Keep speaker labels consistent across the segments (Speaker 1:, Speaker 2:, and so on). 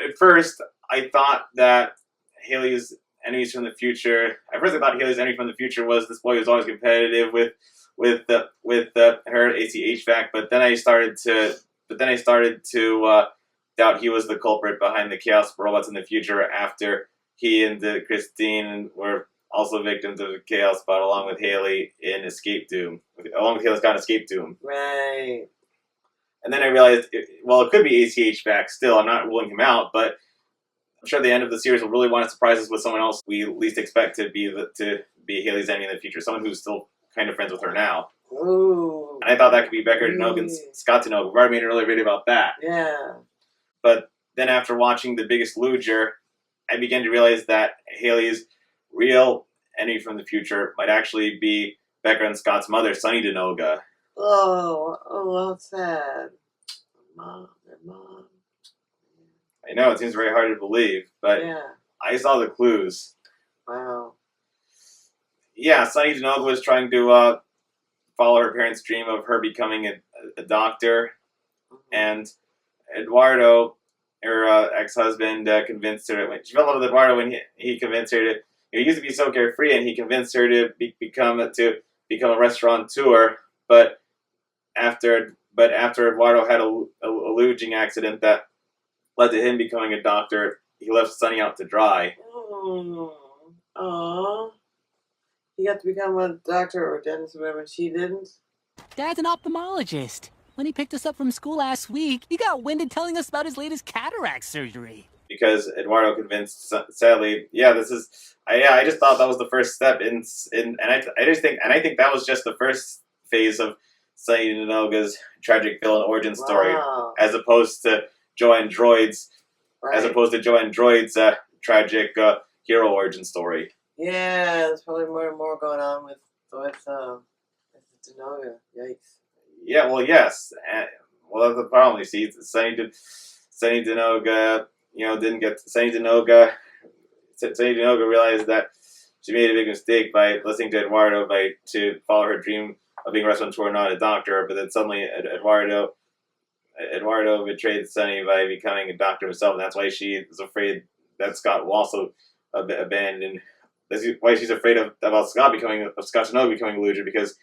Speaker 1: at first I thought that Haley's enemies from the future. At first, I thought Haley's enemy from the future was this boy who's always competitive with her AC HVAC. But then I started to doubt he was the culprit behind the chaos robots in the future after he and Christine were also victims of the chaos bot along with Haley in Escape Doom. Along with Haley's got Escape Doom.
Speaker 2: Right.
Speaker 1: And then I realized, it could be ACH back still. I'm not ruling him out, but I'm sure the end of the series will really want to surprise us with someone else we least expect to be Haley's enemy in the future. Someone who's still kind of friends with her now.
Speaker 2: Ooh.
Speaker 1: And I thought that could be Becker Tanoga and Scott Tanoga. We've already made an earlier video about that.
Speaker 2: Yeah.
Speaker 1: But then after watching The Biggest Loser, I began to realize that Haley's real enemy from the future might actually be Becker and Scott's mother, Sunny Tanoga.
Speaker 2: Oh, that's sad. Their mom.
Speaker 1: I know, it seems very hard to believe, but
Speaker 2: Yeah.
Speaker 1: I saw the clues.
Speaker 2: Wow.
Speaker 1: Yeah, Sunny Tanoga was trying to follow her parents' dream of her becoming a doctor, and Eduardo, her ex-husband, convinced her. She fell in love with Eduardo when he convinced her to. He used to be so carefree, and he convinced her to become a restaurateur. But after Eduardo had a luging accident that led to him becoming a doctor, he left Sunny out to dry.
Speaker 2: Oh. He got to become a doctor or dentist or whatever, and she didn't?
Speaker 3: Dad's an ophthalmologist. When he picked us up from school last week, he got winded telling us about his latest cataract surgery.
Speaker 1: Because Eduardo convinced, sadly, I just thought that was the first step I think that was just the first phase of Sunny Tanoga's tragic villain origin story, as opposed to Joanne Droid's tragic hero origin story.
Speaker 2: Yeah, there's probably more going on with Tanoga. Yikes.
Speaker 1: Yeah, well, yes. That's the problem. You see, Sunny Tanoga, Sunny Tanoga realized that she made a big mistake by listening to Eduardo to follow her dream of being a restaurateur, not a doctor. But then suddenly Eduardo betrayed Sunny by becoming a doctor himself, and that's why she is afraid that Scott will also abandon. That's why she's afraid about Scott Tanoga becoming a loser, because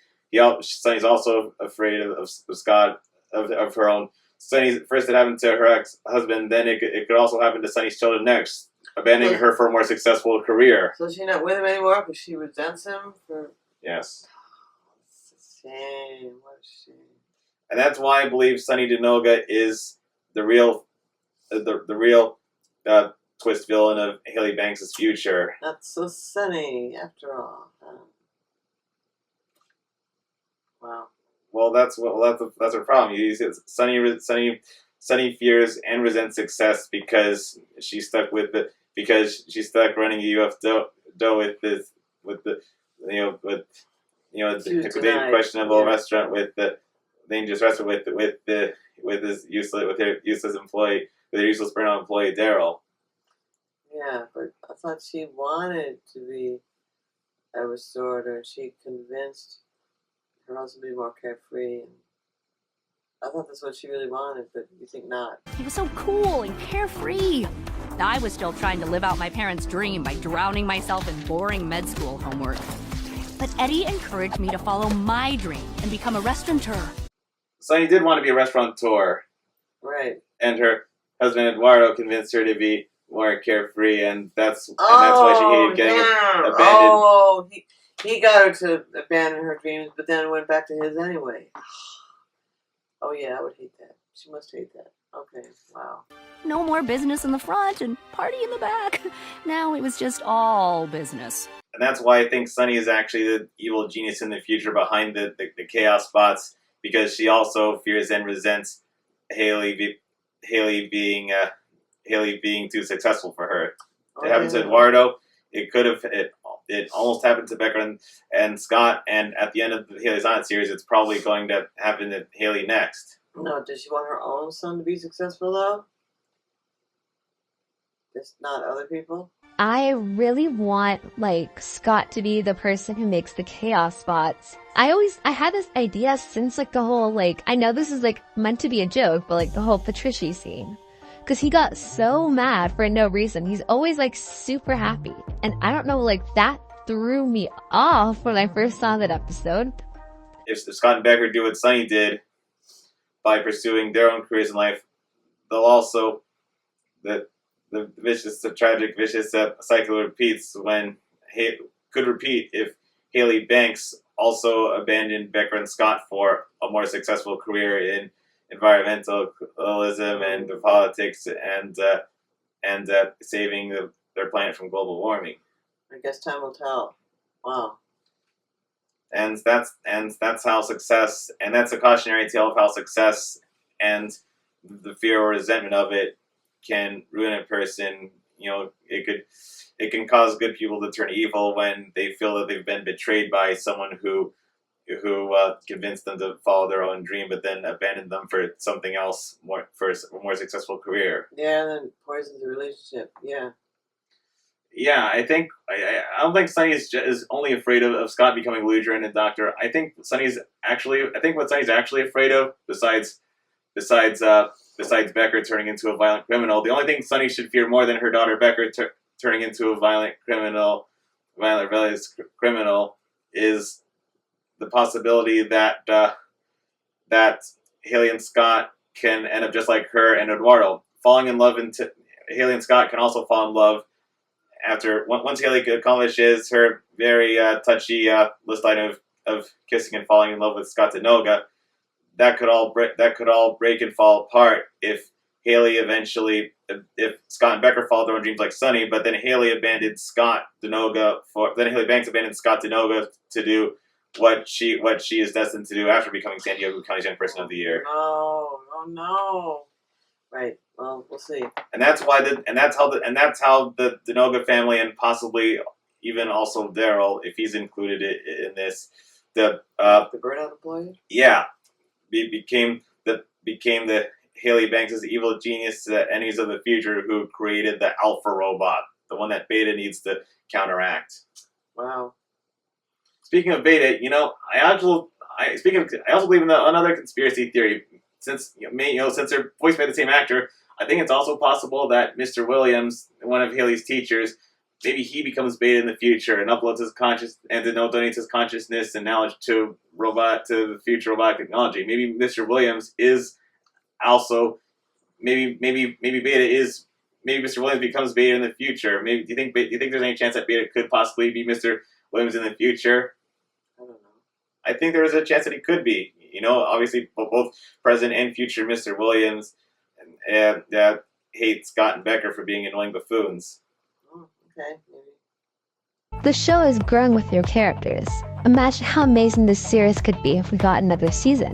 Speaker 1: Sunny's also afraid of Scott, of her own. Sunny, first it happened to her ex-husband, then it could also happen to Sunny's children next, abandoning her for a more successful career.
Speaker 2: So she's not with him anymore because she resents him for...
Speaker 1: Yes.
Speaker 2: It's a shame. What a shame.
Speaker 1: And that's why I believe Sunny Tanoga is the real twist villain of Haley Banks' future.
Speaker 2: Not so sunny, after all. Wow.
Speaker 1: Well, that's her problem. Sunny fears and resents success because she's stuck running a UFO the questionable restaurant with the dangerous restaurant with her useless burnout employee Daryl.
Speaker 2: Yeah, but I thought she wanted to be a restorator, and she convinced her husband to be more carefree. And I thought that's what she really wanted, but you think not.
Speaker 4: He was so cool and carefree. I was still trying to live out my parents' dream by drowning myself in boring med school homework. But Eddie encouraged me to follow my dream and become a restaurateur.
Speaker 1: Sunny did want to be a restaurateur.
Speaker 2: Right.
Speaker 1: And her husband Eduardo convinced her to be more carefree, and that's why she hated getting abandoned.
Speaker 2: Oh, he got her to abandon her dreams, but then went back to his anyway. Oh yeah, I would hate that. She must hate that. Okay, wow.
Speaker 4: No more business in the front and party in the back. Now it was just all business.
Speaker 1: And that's why I think Sunny is actually the evil genius in the future behind the chaos bots, because she also fears and resents Haley being too successful for her. It happened to Eduardo. It almost happened to Becker and Scott, and at the end of the Haley's On It series, it's probably going to happen to Haley next.
Speaker 2: No, does she want her own son to be successful, though? Just not other people?
Speaker 5: I really want, Scott to be the person who makes the chaos bots. I had this idea since, the whole, I know this is, meant to be a joke, but, the whole Patricia scene. because he got so mad for no reason. He's always like super happy. And I don't know, like that threw me off when I first saw that episode.
Speaker 1: If Scott and Becker do what Sunny did by pursuing their own careers in life, they'll also the tragic vicious cycle repeats when could repeat if Haley Banks also abandoned Becker and Scott for a more successful career in environmentalism and politics and saving their planet from global warming.
Speaker 2: I guess time will tell. Wow.
Speaker 1: And that's how success, and that's a cautionary tale of how success and the fear or resentment of it can ruin a person. You know, it can cause good people to turn evil when they feel that they've been betrayed by someone who convinced them to follow their own dream, but then abandoned them for something else, for a more successful career.
Speaker 2: Yeah, and then poisons the relationship. Yeah.
Speaker 1: Yeah, I don't think Sunny is only afraid of Scott becoming Ludger and Doctor. I think what Sunny's actually afraid of, besides Becker turning into a violent criminal, the only thing Sunny should fear more than her daughter Becker turning into a violent rebellious criminal is the possibility that Haley and Scott can end up just like her and Eduardo, falling in love. Haley and Scott can also fall in love once Haley accomplishes her very touchy list item of kissing and falling in love with Scott Denoga. That could all break and fall apart if Scott and Becker followed their own dreams like Sunny, but then Haley abandoned Haley Banks abandoned Scott Denoga to do what she is destined to do after becoming San Diego County's Young Person of the Year.
Speaker 2: No. Right. Well, we'll see.
Speaker 1: And that's how the Denoga family, and possibly even also Daryl, if he's included in this,
Speaker 2: the burnout employee.
Speaker 1: Yeah, became the Haley Banks' evil genius enemies of the future who created the Alpha robot, the one that Beta needs to counteract.
Speaker 2: Wow.
Speaker 1: Speaking of Beta, I also believe in another conspiracy theory. Since they're voiced by the same actor, I think it's also possible that Mr. Williams, one of Haley's teachers, maybe he becomes Beta in the future and uploads his donates his consciousness and knowledge to the future robotic technology. Maybe Mr. Williams is also maybe Mr. Williams becomes Beta in the future. Maybe do you think there's any chance that Beta could possibly be Mr. Williams in the future?
Speaker 2: I don't know.
Speaker 1: I think there is a chance that he could be. Obviously both present and future Mr. Williams and hate Scott and Becker for being annoying buffoons.
Speaker 2: Oh, okay, maybe.
Speaker 5: The show is growing with their characters. Imagine how amazing this series could be if we got another season.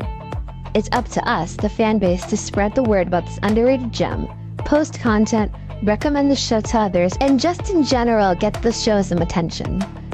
Speaker 5: It's up to us, the fan base, to spread the word about this underrated gem, post content, recommend the show to others, and just in general get the show some attention.